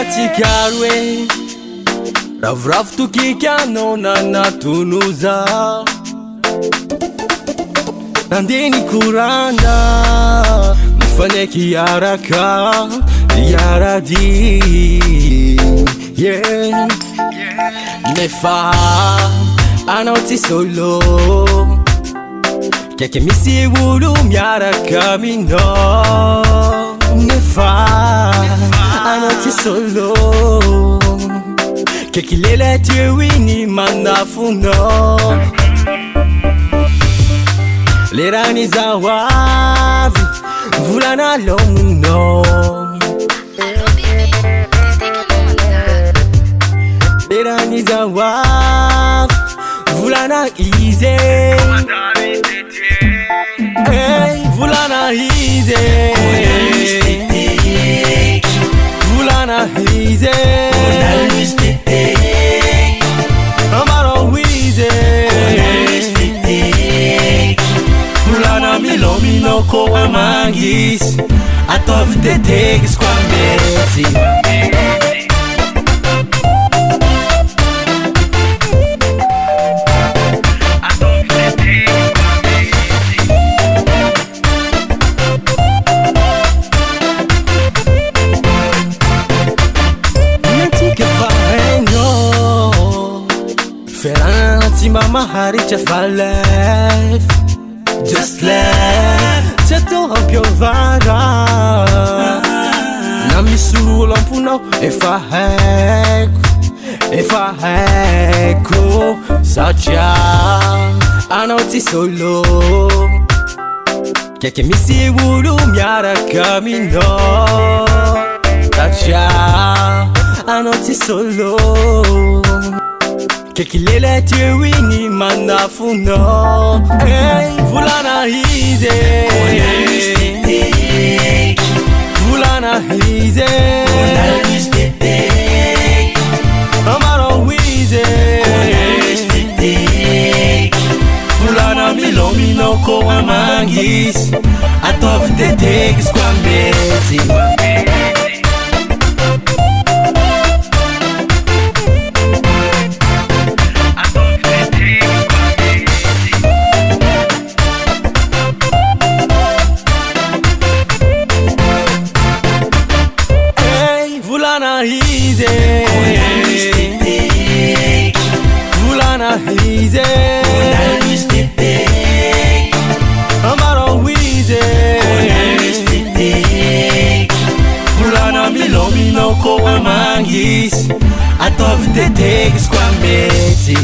Tikaroe ravoravo tokiky anao nanatonoza nandeha nikorana mifanaiky iaraka iarady nefa anao tsy solo kaiky misy olo miaraka aminao nefa anao tsy solo kaiky lele Dieu iny manafonao lerany zaho avy volana lominao lerany zaho avy volana izy hey volana izy volana izy amaro izy volana milomino koa mangis ataovy teteky izy koa mety Mama haricha fa left just left chato ampiovara na misolo lampunao efa haiko satria anao tsy solo kaiky misy olo miaraka aminao satria anao tsy solo kaiky lele Dieu iny manafonao hey volana izy volana izy amaro izy volana milomino koa mangis ataovy teteky izy koa mety volana izy volana izy amaro izy volana milomino koa mangis ataovy teteky izy koa mety